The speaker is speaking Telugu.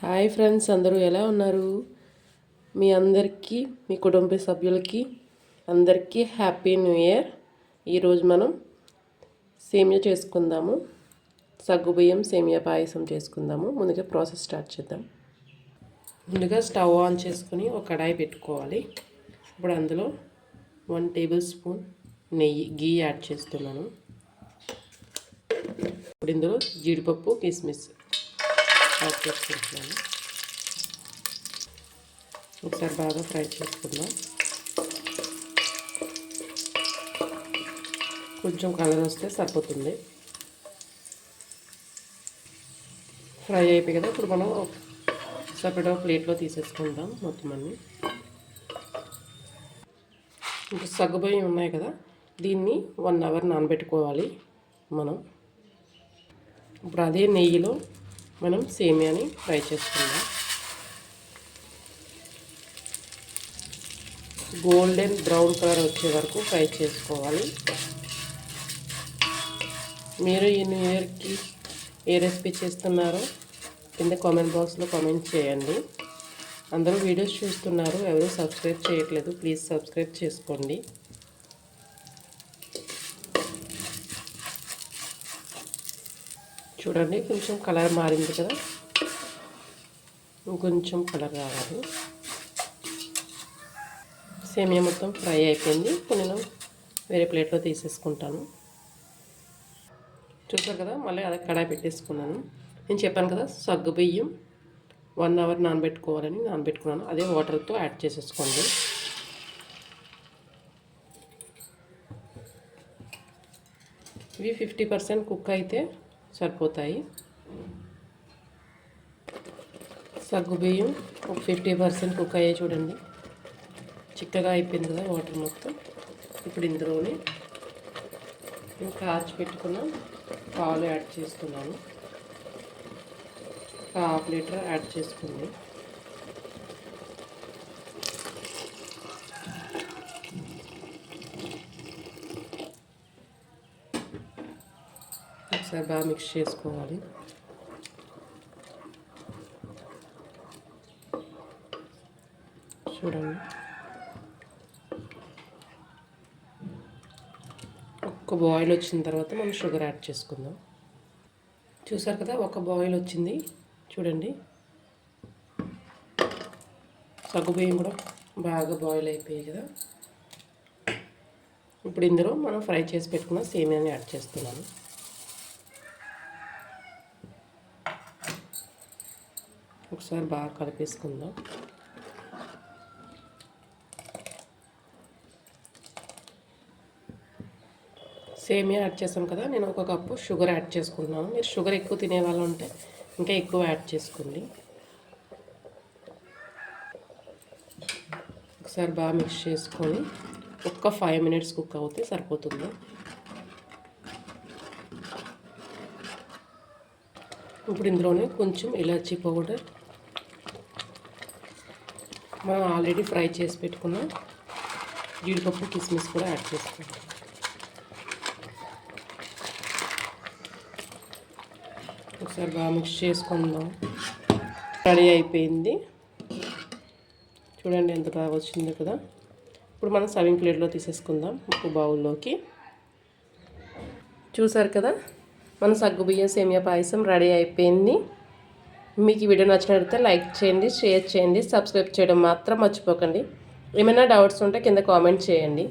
హాయ్ ఫ్రెండ్స్, అందరూ ఎలా ఉన్నారు? మీ అందరికీ, మీ కుటుంబ సభ్యులకి అందరికీ హ్యాపీ న్యూ ఇయర్. ఈరోజు మనం సేమియా చేసుకుందాము. సగ్గుబియ్యం సేమియా పాయసం చేసుకుందాము. ముందుగా ప్రాసెస్ స్టార్ట్ చేద్దాం. ముందుగా స్టవ్ ఆన్ చేసుకుని ఒక కడాయి పెట్టుకోవాలి. ఇప్పుడు అందులో 1 టేబుల్ స్పూన్ గీ యాడ్ చేస్తున్నాను. ఇప్పుడు ఇందులో జీడిపప్పు, కిస్మిస్ యాడ్ చేసుకుంటున్నాను. ఒకసారి బాగా ఫ్రై చేసుకుందాం. కొంచెం కలర్ వస్తే సరిపోతుంది. ఫ్రై అయిపోయి కదా, ఇప్పుడు మనం సపరేట్గా ప్లేట్లో తీసేసుకుందాం మొత్తం అన్నీ. ఇంకా సగ్గుబియ్యం ఉన్నాయి కదా, దీన్ని 1 అవర్ నానబెట్టుకోవాలి మనం. ఇప్పుడు అదే నెయ్యిలో మనం సేమియాని ఫ్రై చేసుకుందాం. గోల్డెన్ బ్రౌన్ కలర్ వచ్చే వరకు ఫ్రై చేసుకోవాలి. మీరు ఈ న్యూ ఇయర్కి ఏ రెసిపీ చేస్తున్నారో కింద కామెంట్ బాక్స్లో కామెంట్ చేయండి. అందరూ వీడియోస్ చూస్తున్నారు, ఎవరు సబ్స్క్రైబ్ చేయట్లేదు, ప్లీజ్ సబ్స్క్రైబ్ చేసుకోండి. చూడండి, కొంచెం కలర్ మారింది కదా, ఇంకొంచెం కలర్ రావాలి. సేమియా మొత్తం ఫ్రై అయిపోయింది. ఇప్పుడు నేను వేరే ప్లేట్లో తీసేసుకుంటాను. చూసారు కదా, మళ్ళీ అదే కడాయి పెట్టేసుకున్నాను. నేను చెప్పాను కదా, సగ్గుబియ్యం 1 అవర్ నానబెట్టుకున్నాను. అదే వాటర్తో యాడ్ చేసేసుకోండి. ఇవి 50% కుక్ అయితే సరిపోతాయి. సగ్గుబియ్యం ఒక 50% కుక్ అయ్యాయి. చూడండి, చిక్కగా అయిపోయింది కదా వాటర్ మొత్తం. ఇప్పుడు ఇందులోనే ఇంకా కాచి పెట్టుకున్న పాలు యాడ్ చేస్తున్నాను. 1/2 లీటర్ యాడ్ చేసుకుంది. ఒకసారి బాగా మిక్స్ చేసుకోవాలి. చూడండి, ఒక బాయిల్ వచ్చిన తర్వాత మనం షుగర్ యాడ్ చేసుకుందాం. చూసారు కదా, ఒక బాయిల్ వచ్చింది. చూడండి, సగ్గుబియ్యం కూడా బాగా బాయిల్ అయిపోయాయి కదా. ఇప్పుడు ఇందులో మనం ఫ్రై చేసి పెట్టుకున్న సేమియాని యాడ్ చేస్తున్నాను. ఒకసారి బాగా కలిపేసుకుందాం. సేమియా యాడ్ చేసాం కదా, నేను 1 కప్పు షుగర్ యాడ్ చేసుకుంటున్నాను. మీరు షుగర్ ఎక్కువ తినే వాళ్ళు ఉంటే ఇంకా ఎక్కువ యాడ్ చేసుకోండి. ఒకసారి బాగా మిక్స్ చేసుకొని ఒక్క 5 మినిట్స్ కుక్ అవుతే సరిపోతుంది. ఇప్పుడు ఇందులోనే కొంచెం ఇలాచీ పౌడర్, మనం ఆల్రెడీ ఫ్రై చేసి పెట్టుకున్న జీడిపప్పు, కిస్మిస్ కూడా యాడ్ చేసుకుంటాం. ఒకసారి బాగా మిక్స్ చేసుకుందాం. రెడీ అయిపోయింది. చూడండి ఎంత బాగా వచ్చిందో కదా. ఇప్పుడు మనం సర్వింగ్ ప్లేట్లో తీసేసుకుందాం ఒక బౌల్లోకి. చూసారు కదా, మన సగ్గుబియ్యం సేమియా పాయసం రెడీ అయిపోయింది. మీకు ఈ వీడియో నచ్చినట్లయితే లైక్ చేయండి, షేర్ చేయండి, సబ్స్క్రైబ్ చేయడం మాత్రం మర్చిపోకండి. ఏమైనా డౌట్స్ ఉంటే కింద కామెంట్ చేయండి.